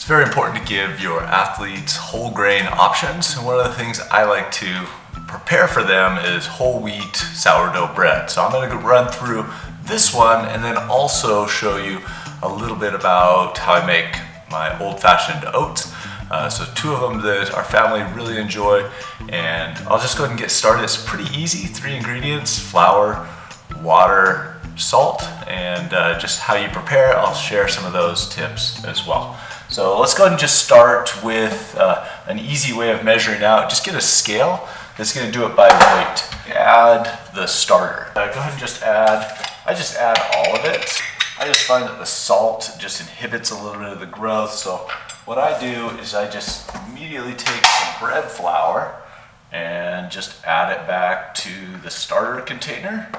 very important to give your athletes whole grain options. And one of the things I like to prepare for them is whole wheat sourdough bread. So I'm going to run through this one and then also show you a little bit about how I make my old-fashioned oats. So two of them that our family really enjoy, and I'll just go ahead and get started. It's pretty easy. 3 ingredients: flour, water, salt, and just how you prepare it. I'll share some of those tips as well. So let's go ahead and just start with an easy way of measuring out. Just get a scale that's going to do it by weight. Add the starter. Go ahead and just add, I just add all of it. I just find that the salt just inhibits a little bit of the growth. So what I do is I just immediately take some bread flour and just add it back to the starter container,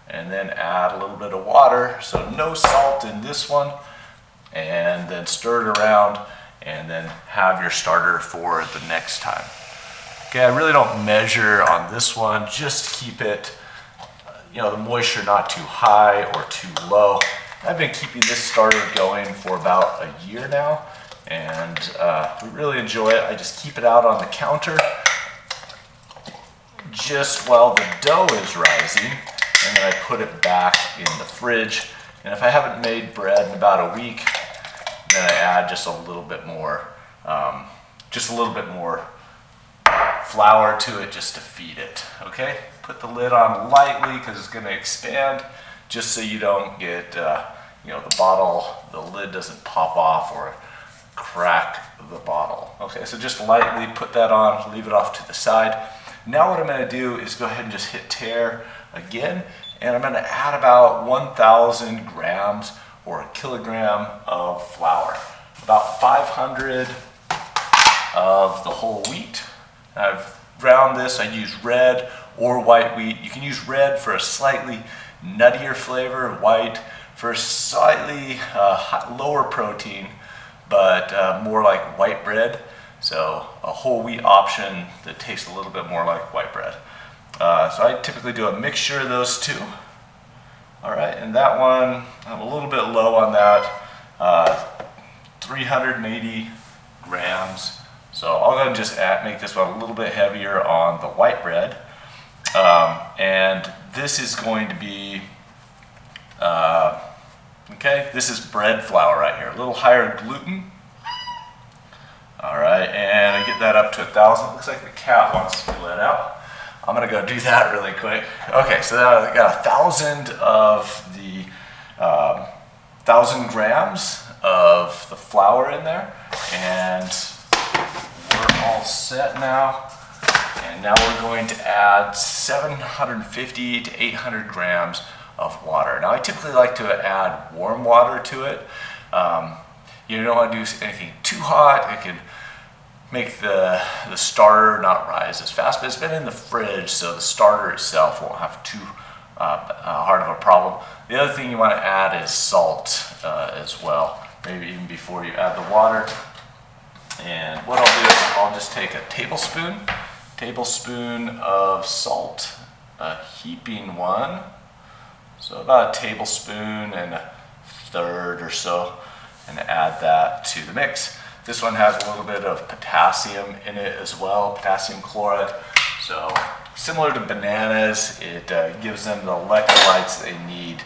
and then add a little bit of water. So no salt in this one. And then stir it around, and then have your starter for the next time. Okay, I really don't measure on this one, just keep it, the moisture not too high or too low. I've been keeping this starter going for about a year now, and we really enjoy it. I just keep it out on the counter just while the dough is rising, and then I put it back in the fridge. And if I haven't made bread in about a week, then I add just a little bit more flour to it just to feed it. Okay, put the lid on lightly because it's going to expand, just so you don't get the lid doesn't pop off or crack the bottle. Okay, so just lightly put that on, leave it off to the side. Now what I'm going to do is go ahead and just hit tear again, and I'm going to add about 1,000 grams or a kilogram of flour, about 500 of the whole wheat. I've ground this. I use red or white wheat. You can use red for a slightly nuttier flavor, white for a slightly lower protein, but more like white bread. So a whole wheat option that tastes a little bit more like white bread. So I typically do a mixture of those two. All right, and that one, I'm a little bit low on that, 380 grams. So I'll go ahead and just make this one a little bit heavier on the white bread. And this is going to be, this is bread flour right here, a little higher gluten. All right, and I get that up to 1,000. Looks like the cat wants to be let out. I'm gonna go do that really quick. Okay, so now I got 1,000 of the 1,000 grams of the flour in there, and we're all set now. And now we're going to add 750 to 800 grams of water. Now I typically like to add warm water to it. You don't want to do anything too hot. It can make the starter not rise as fast, but it's been in the fridge, so the starter itself won't have too hard of a problem. The other thing you want to add is salt as well, maybe even before you add the water. And what I'll do is I'll just take a tablespoon of salt, a heaping one, so about a tablespoon and a third or so, and add that to the mix. This one has a little bit of potassium in it as well, potassium chloride. So similar to bananas, it gives them the electrolytes they need,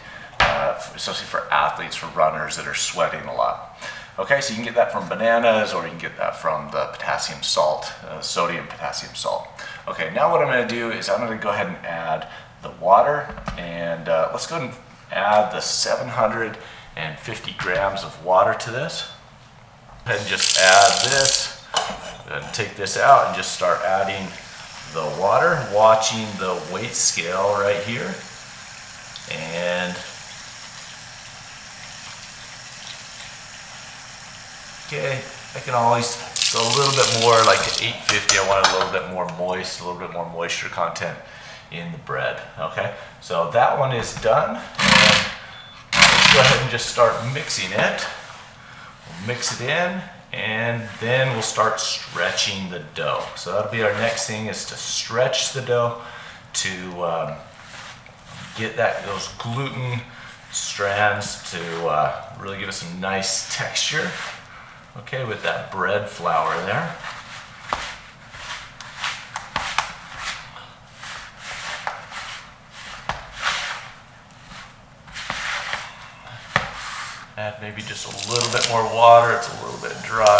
especially for athletes, for runners that are sweating a lot. Okay, so you can get that from bananas, or you can get that from the potassium salt, sodium potassium salt. Okay, now what I'm going to do is I'm going to go ahead and add the water, and let's go ahead and add the 750 grams of water to this. And just add this, and take this out and just start adding the water, watching the weight scale right here. And okay, I can always go a little bit more, like to 850. I want it a little bit more moist, a little bit more moisture content in the bread. Okay, so that one is done. And let's go ahead and just start mixing it. Mix it in, and then we'll start stretching the dough. So that'll be our next thing, is to stretch the dough to get those gluten strands to really give us some nice texture. Okay, with that bread flour there. Add maybe just a little bit more water, it's a little bit dry.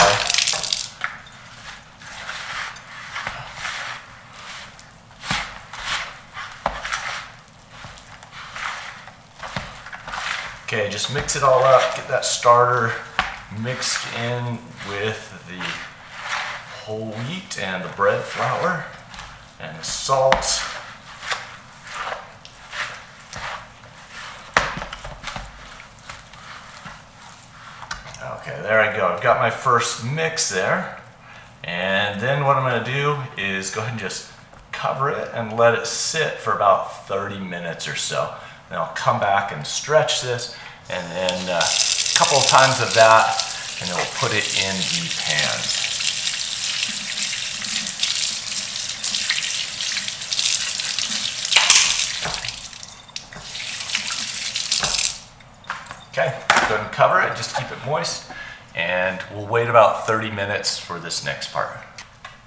Okay, just mix it all up, get that starter mixed in with the whole wheat and the bread flour and the salt. Okay, there I go. I've got my first mix there. And then what I'm going to do is go ahead and just cover it and let it sit for about 30 minutes or so. Then I'll come back and stretch this, and then a couple of times of that, and then we'll put it in the pan. Okay, go ahead and cover it, just keep it moist, and we'll wait about 30 minutes for this next part.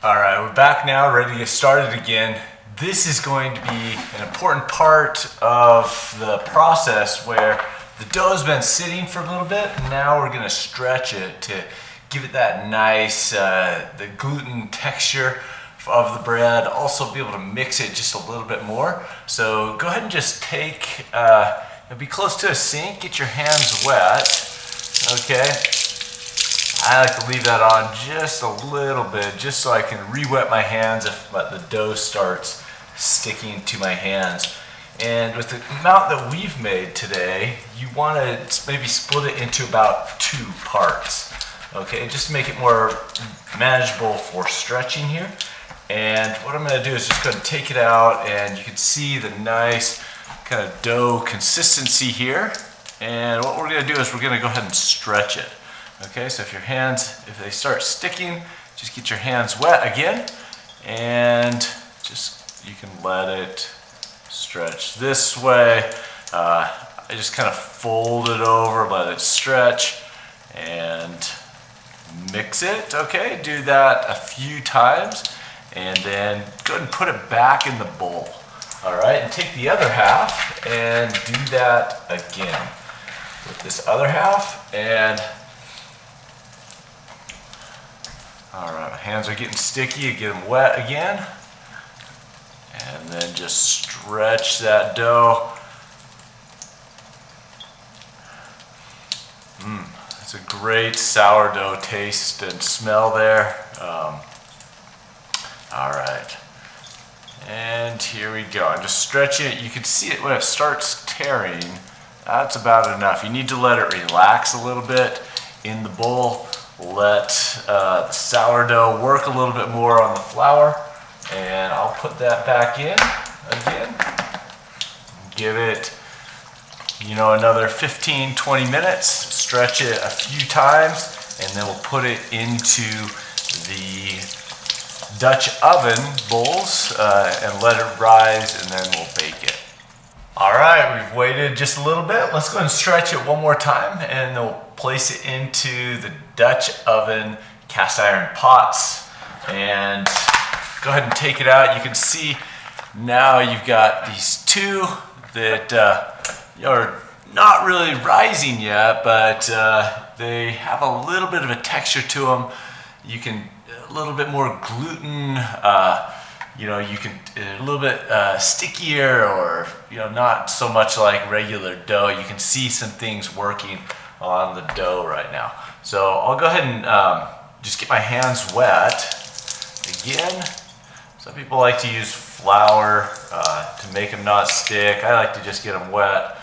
All right, we're back now, ready to get started again. This is going to be an important part of the process where the dough has been sitting for a little bit, and now we're going to stretch it to give it that nice, the gluten texture of the bread, also be able to mix it just a little bit more. So go ahead and just take, be close to a sink, get your hands wet, okay? I like to leave that on just a little bit, just so I can re-wet my hands if the dough starts sticking to my hands. And with the amount that we've made today, you want to maybe split it into about 2 parts, okay? Just to make it more manageable for stretching here. And what I'm going to do is just go and take it out, and you can see the nice kind of dough consistency here. And what we're going to do is we're going to go ahead and stretch it. Okay, so if your hands, if they start sticking, just get your hands wet again, and just, you can let it stretch this way. I just kind of fold it over, let it stretch, and mix it. Okay, do that a few times, and then go ahead and put it back in the bowl. All right, and take the other half and do that again with this other half. And all right, my hands are getting sticky, get them wet again. And then just stretch that dough. It's a great sourdough taste and smell there. All right, and here we go. I'm just stretching it. You can see it when it starts tearing. That's about enough. You need to let it relax a little bit in the bowl. Let the sourdough work a little bit more on the flour, and I'll put that back in again. Give it, another 15-20 minutes. Stretch it a few times, and then we'll put it into the Dutch oven bowls and let it rise, and then we'll bake it. All right, we've waited just a little bit. Let's go ahead and stretch it one more time, and then we'll place it into the Dutch oven cast iron pots. And go ahead and take it out. You can see now you've got these 2 that are not really rising yet, but they have a little bit of a texture to them. You can, a little bit more gluten, you can, a little bit stickier, or, not so much like regular dough. You can see some things working on the dough right now. So I'll go ahead and just get my hands wet again. Some people like to use flour to make them not stick. I like to just get them wet.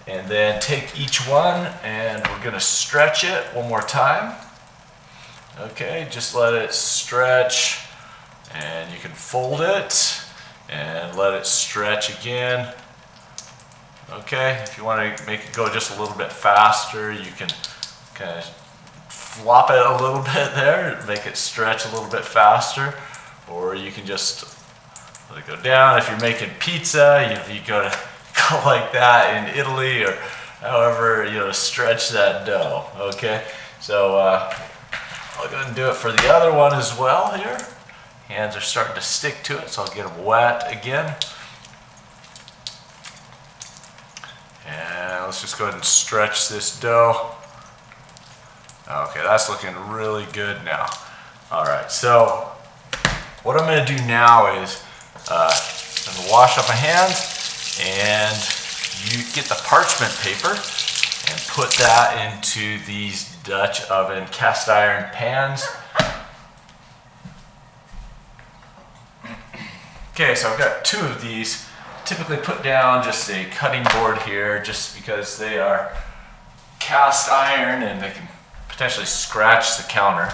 And then take each one, and we're going to stretch it one more time. Okay, just let it stretch, and you can fold it and let it stretch again. Okay, if you want to make it go just a little bit faster, you can kind of flop it a little bit there, make it stretch a little bit faster, or you can just let it go down. If you're making pizza, you go like that in Italy, or however, stretch that dough. Okay, So I'll go ahead and do it for the other one as well here. Hands are starting to stick to it, so I'll get them wet again. And let's just go ahead and stretch this dough. Okay, that's looking really good now. All right, so what I'm gonna do now is I'm gonna wash up my hands, and you get the parchment paper and put that into these Dutch oven cast iron pans. Okay, so I've got 2 of these. Typically put down just a cutting board here just because they are cast iron and they can potentially scratch the counter.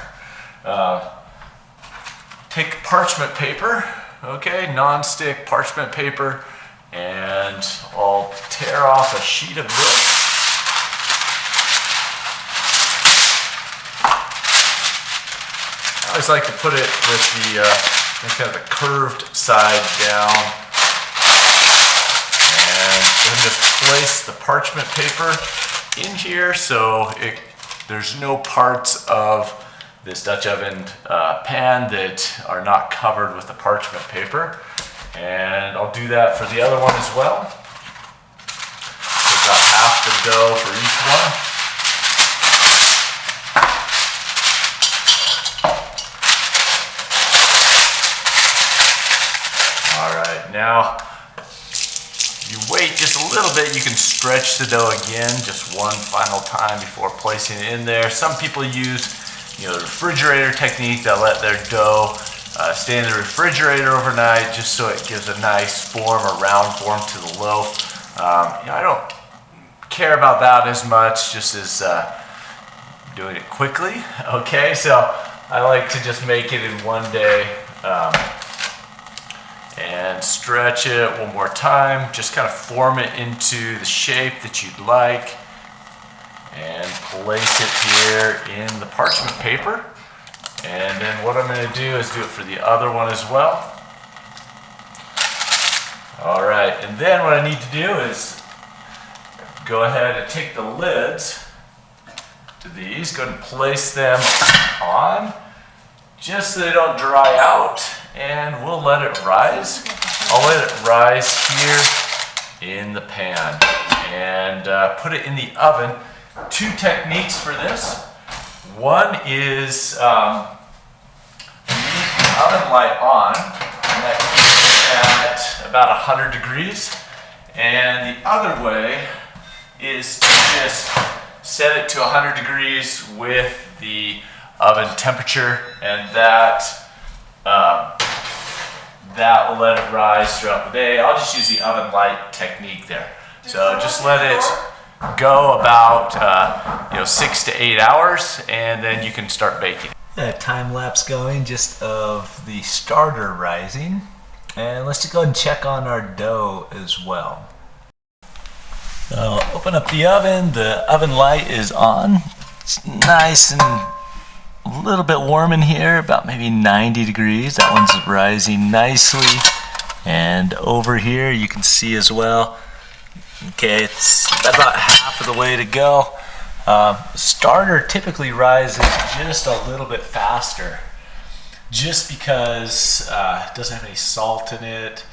Take parchment paper, okay, non-stick parchment paper, and I'll tear off a sheet of this. I always like to put it with the kind of the curved side down, and then just place the parchment paper in here so there's no parts of this Dutch oven pan that are not covered with the parchment paper. And I'll do that for the other one as well. About half the dough for each one. All right, now you wait just a little bit. You can stretch the dough again just one final time before placing it in there. Some people use the refrigerator technique. They'll let their dough stay in the refrigerator overnight just so it gives a nice form, a round form to the loaf. I don't care about that as much, just as doing it quickly. Okay, so I like to just make it in one day and stretch it one more time. Just kind of form it into the shape that you'd like and place it here in the parchment paper. And then what I'm going to do is do it for the other one as well. All right, and then what I need to do is go ahead and take the lids to these, go ahead and place them on just so they don't dry out, and we'll let it rise. I'll let it rise here in the pan and put it in the oven. 2 techniques for this. One is leave the oven light on, and that keeps it at about 100 degrees. And the other way is to just set it to 100 degrees with the oven temperature, and that will let it rise throughout the day. I'll just use the oven light technique there. So just let it go about 6 to 8 hours, and then you can start baking. A time lapse going just of the starter rising, and let's just go ahead and check on our dough as well. So open up the oven light is on. It's nice and a little bit warm in here, about maybe 90 degrees. That one's rising nicely. And over here you can see as well, okay, it's about half of the way to go. Starter typically rises just a little bit faster, just because it doesn't have any salt in it.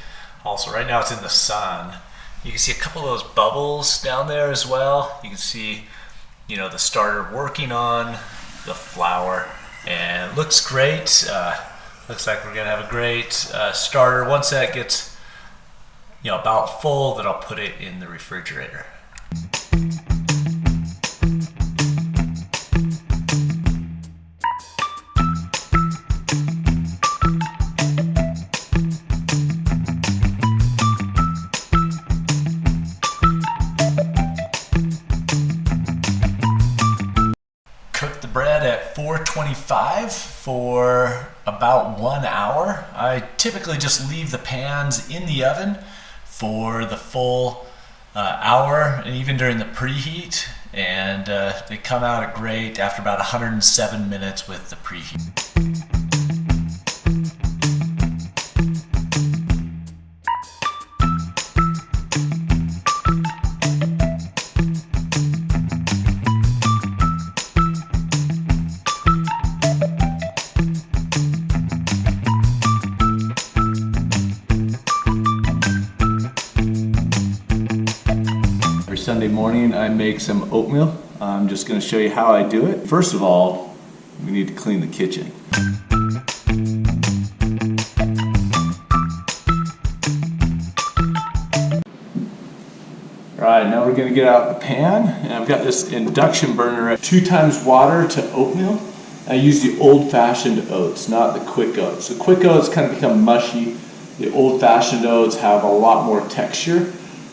Also, right now it's in the sun. You can see a couple of those bubbles down there as well. You can see, the starter working on the flour, and it looks great. Looks like we're gonna have a great starter. Once that gets, about full, then I'll put it in the refrigerator. Cook the bread at 425 for about 1 hour. I typically just leave the pans in the oven for the full hour, and even during the preheat, and they come out great after about 107 minutes with the preheat. Sunday morning, I make some oatmeal. I'm just going to show you how I do it. First of all, we need to clean the kitchen. Alright, now we're going to get out the pan, and I've got this induction burner. 2 times water to oatmeal. I use the old-fashioned oats, not the quick oats. The quick oats kind of become mushy. The old-fashioned oats have a lot more texture.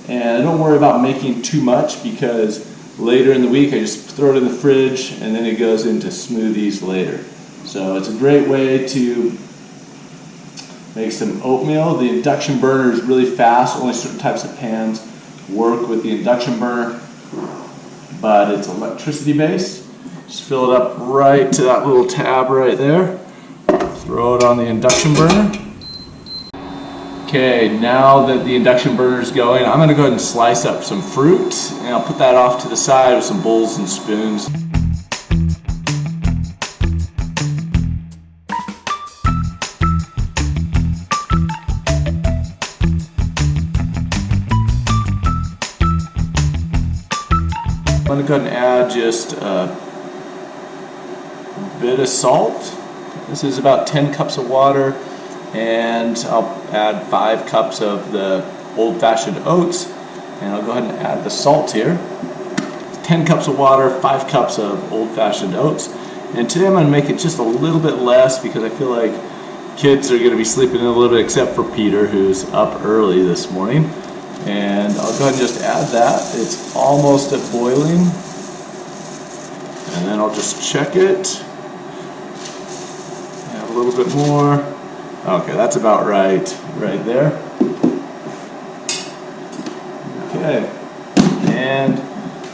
And I don't worry about making too much because later in the week I just throw it in the fridge and then it goes into smoothies later. So it's a great way to make some oatmeal. The induction burner is really fast. Only certain types of pans work with the induction burner, but it's electricity based. Just fill it up right to that little tab right there. Throw it on the induction burner. Okay, now that the induction burner is going, I'm going to go ahead and slice up some fruit, and I'll put that off to the side with some bowls and spoons. I'm going to go ahead and add just a bit of salt. This is about 10 cups of water. And I'll add 5 cups of the old-fashioned oats, and I'll go ahead and add the salt here. 10 cups of water, 5 cups of old-fashioned oats. And today I'm going to make it just a little bit less because I feel like kids are going to be sleeping in a little bit, except for Peter, who's up early this morning. And I'll go ahead and just add that. It's almost at boiling. And then I'll just check it. Add a little bit more. Okay, that's about right there. Okay, and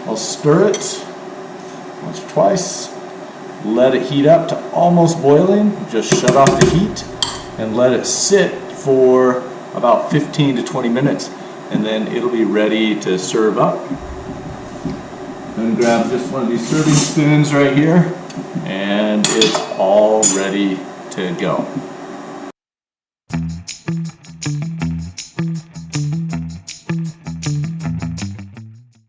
I'll stir it once or twice. Let it heat up to almost boiling. Just shut off the heat and let it sit for about 15 to 20 minutes, and then it'll be ready to serve up. Then grab just one of these serving spoons right here, and it's all ready to go.